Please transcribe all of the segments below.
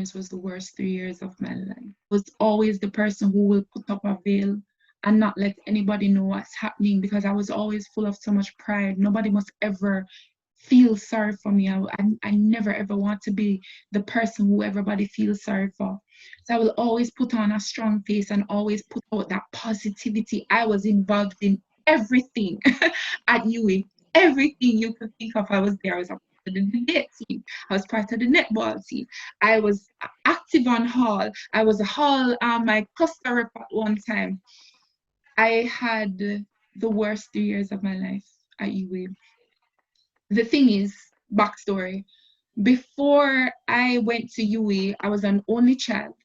years was the worst 3 years of my life. I was always the person who will put up a veil and not let anybody know what's happening, because I was always full of so much pride. Nobody must ever feel sorry for me. I never ever want to be the person who everybody feels sorry for. So I will always put on a strong face and always put out that positivity. I was involved in everything at UE. Everything you could think of, I was there. I was a part of the debate team. I was part of the netball team. I was active on hall. I was a hall my cluster rep at one time. I had the worst 3 years of my life at UE. The thing is, backstory, before I went to UE, I was an only child,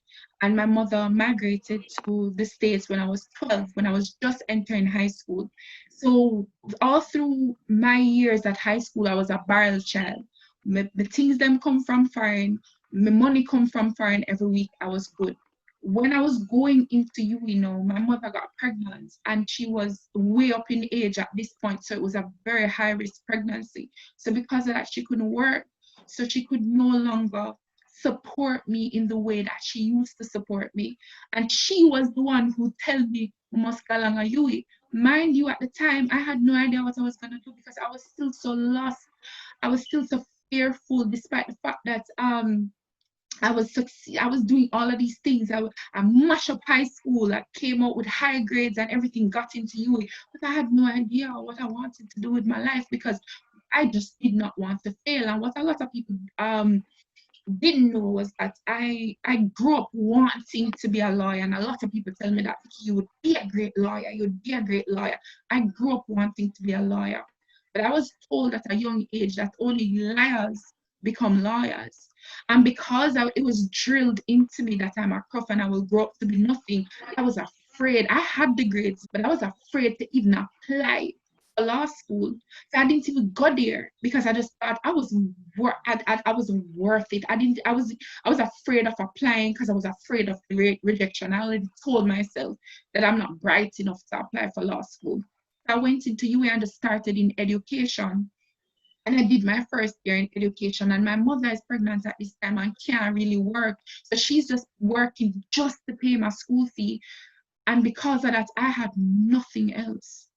and my mother migrated to the States when I was 12, when I was just entering high school. So all through my years at high school, I was a barrel child. The things them come from foreign, my money come from foreign. Every week I was good. When I was going into UE now, my mother got pregnant, and she was way up in age at this point, so it was a very high risk pregnancy. So because of that, she couldn't work, so she could no longer support me in the way that she used to support me. And she was the one who told me, "We must go along a UE." Mind you, at the time, I had no idea what I was going to do, because I was still so lost. I was still so fearful, despite the fact that I was doing all of these things. I mashed up high school. I came out with high grades and everything, got into UE, but I had no idea what I wanted to do with my life, because I just did not want to fail. And what a lot of people didn't know was that I grew up wanting to be a lawyer, and a lot of people tell me that you would be a great lawyer, you would be a great lawyer. I grew up wanting to be a lawyer, but I was told at a young age that only liars become lawyers. And because it was drilled into me that I'm a prof and I will grow up to be nothing, I was afraid. I had the grades, but I was afraid to even apply for law school. So I didn't even go there, because I just thought I wasn't worth it. I was afraid of applying, because I was afraid of the rejection. I already told myself that I'm not bright enough to apply for law school. So I went into UE and just started in education. And I did my first year in education, and my mother is pregnant at this time and can't really work. So she's just working just to pay my school fee. And because of that, I had nothing else.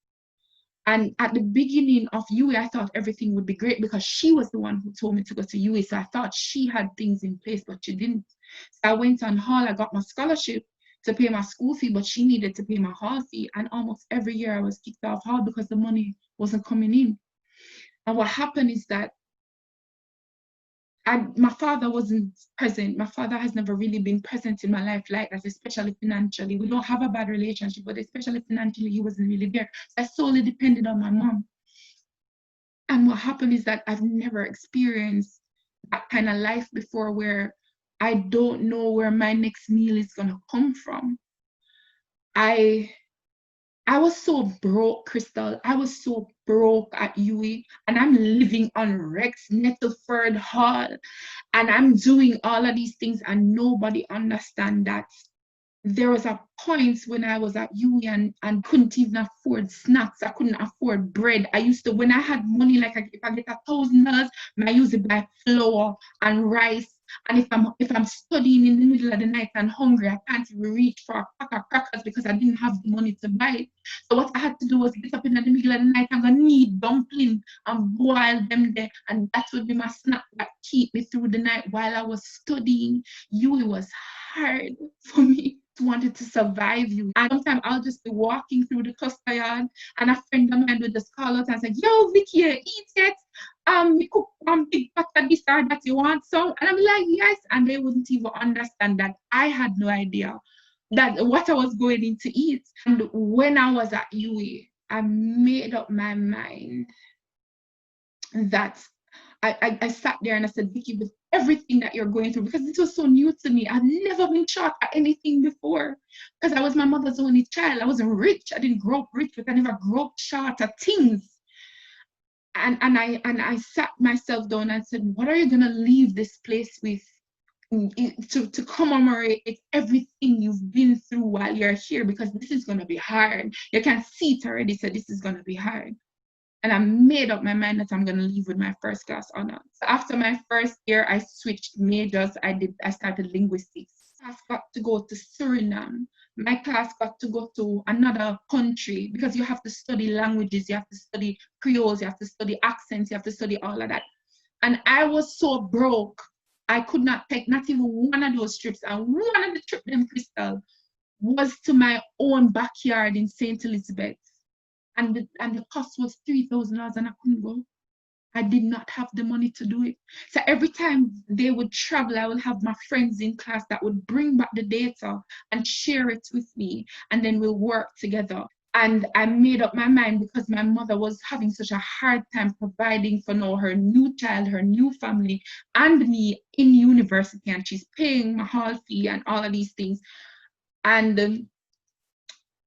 And at the beginning of UE, I thought everything would be great, because she was the one who told me to go to UE. So I thought she had things in place, but she didn't. So I went on hall, I got my scholarship to pay my school fee, but she needed to pay my hall fee. And almost every year I was kicked off hall because the money wasn't coming in. And what happened is that my father wasn't present. My father has never really been present in my life like that, especially financially. We don't have a bad relationship, but especially financially, he wasn't really there. So I solely depended on my mom. And what happened is that I've never experienced that kind of life before, where I don't know where my next meal is going to come from. I was so broke, Crystal. I was so broke at UE, and I'm living on Rex Nettleford Hall, and I'm doing all of these things, and nobody understands that. There was a point when I was at UE and couldn't even afford snacks. I couldn't afford bread. I used to, when I had money, like if I get $1,000, I used to buy flour and rice. And if I'm studying in the middle of the night and hungry, I can't even reach for a pack of crackers because I didn't have the money to buy it. So what I had to do was get up in the middle of the night and go knead dumpling and boil them there, and that would be my snack that keep me through the night while I was studying. UE was hard for me. Wanted to survive you. And sometimes I'll just be walking through the cluster yard, and a friend of mine would just call out and say, "Yo, Vicky, eat it. We cook one big pot of this or that, you want some?" And I'm like, "Yes." And they wouldn't even understand that I had no idea that what I was going in to eat. And when I was at UE, I made up my mind that I sat there and I said, "Vicky, with everything that you're going through," because this was so new to me. I've never been taught anything before, because I was my mother's only child. I wasn't rich. I didn't grow up rich, but I never grew up short of things. And I sat myself down and said, "What are you gonna leave this place with to commemorate everything you've been through while you're here? Because this is gonna be hard. You can see it already. So this is gonna be hard." And I made up my mind that I'm going to leave with my first class honors. So after my first year, I switched majors. I started linguistics. I got to go to Suriname. My class got to go to another country because you have to study languages, you have to study Creoles, you have to study accents, you have to study all of that. And I was so broke, I could not take not even one of those trips. And one of the trips, them Crystal, was to my own backyard in St. Elizabeth. And the cost was $3,000 and I couldn't go. I did not have the money to do it. So every time they would travel, I would have my friends in class that would bring back the data and share it with me, and then we'll work together. And I made up my mind because my mother was having such a hard time providing for now her new child, her new family, and me in university, and she's paying my hall fee and all of these things. And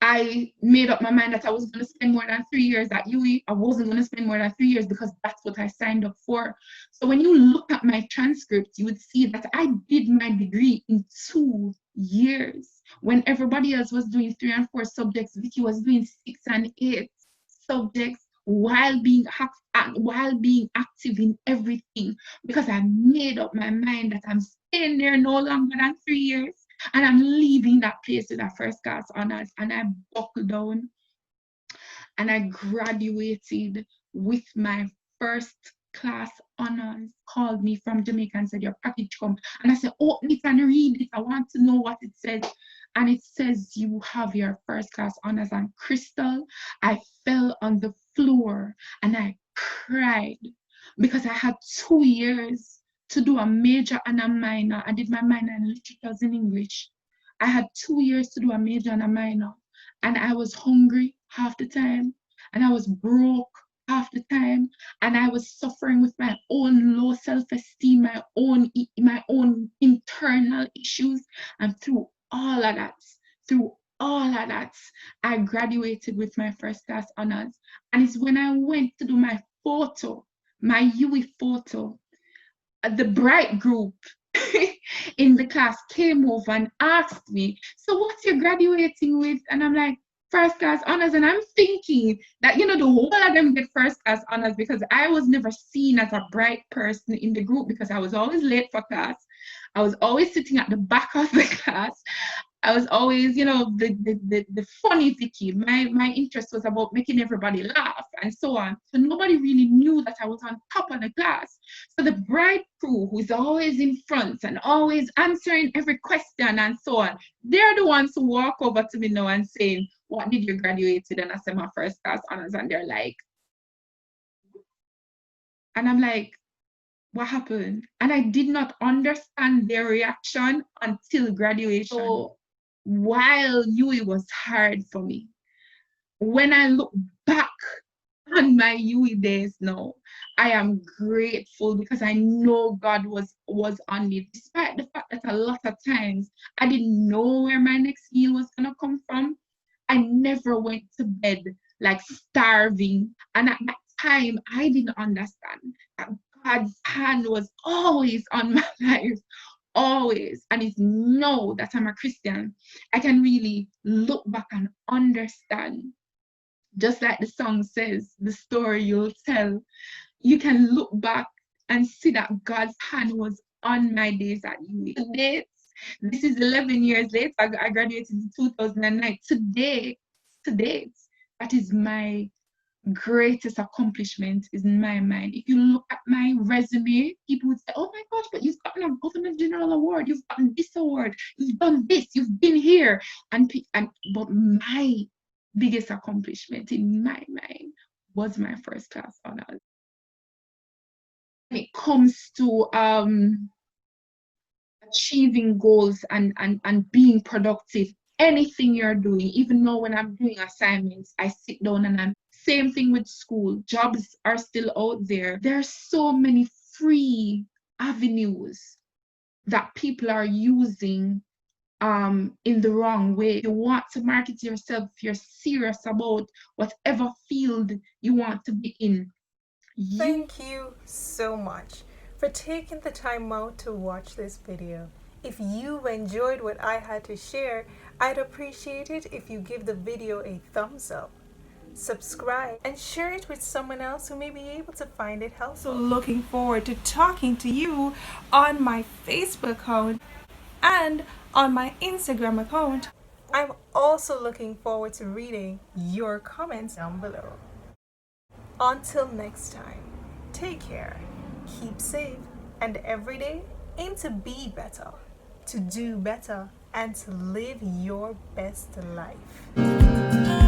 I made up my mind that I was going to spend more than 3 years at UE. I wasn't going to spend more than 3 years because that's what I signed up for. So when you look at my transcript, you would see that I did my degree in 2 years. When everybody else was doing 3 and 4 subjects, Vicky was doing 6 and 8 subjects while being active in everything, because I made up my mind that I'm staying there no longer than 3 years. And I'm leaving that place with a first class honors. And I buckled down and I graduated with my first class honors. Called me from Jamaica and said, your package come. And I said, open it and read it. I want to know what it says. And it says, you have your first class honors. And Crystal, I fell on the floor and I cried because I had 2 years to do a major and a minor. I did my minor in literatures in English. I had 2 years to do a major and a minor. And I was hungry half the time. And I was broke half the time. And I was suffering with my own low self-esteem, my own internal issues. And through all of that, I graduated with my first class honors. And it's when I went to do my photo, my UE photo, the bright group in the class came over and asked me, so what you're graduating with? And I'm like, first class honors. And I'm thinking that, the whole of them get first class honors because I was never seen as a bright person in the group because I was always late for class. I was always sitting at the back of the class. I was always, the funny Vicky. My interest was about making everybody laugh and so on. So nobody really knew that I was on top of the class. So the bride crew, who's always in front and always answering every question and so on, they're the ones who walk over to me now and saying, what did you graduate with? And I said, my first class honors. And they're like, and I'm like, what happened? And I did not understand their reaction until graduation. So while UE was hard for me, when I look back on my UE days now, I am grateful because I know God was on me, despite the fact that a lot of times I didn't know where my next meal was gonna come from. I never went to bed like starving. And at that time, I didn't understand that God's hand was always on my life, always. And it's now that I'm a Christian, I can really look back and understand. Just like the song says, the story you'll tell. You can look back and see that God's hand was on my days at UE. Today, this is 11 years later. I graduated in 2009. Today, that is my greatest accomplishment is in my mind. If you look at my resume, people would say, oh my gosh, but you've gotten a government general award, you've gotten this award, you've done this, you've been here. But my biggest accomplishment in my mind was my first class honors. When it comes to achieving goals and being productive, anything you're doing, even though when I'm doing assignments, I sit down and I'm same thing with school. Jobs are still out there. There are so many free avenues that people are using in the wrong way. If you want to market yourself, if you're serious about whatever field you want to be in. Thank you so much for taking the time out to watch this video. If you enjoyed what I had to share, I'd appreciate it if you give the video a thumbs up. subscribe, and share it with someone else who may be able to find it helpful. So looking forward to talking to you on my Facebook account and on my Instagram account. I'm also looking forward to reading your comments down below. Until next time, take care, keep safe, and every day aim to be better, to do better, and to live your best life.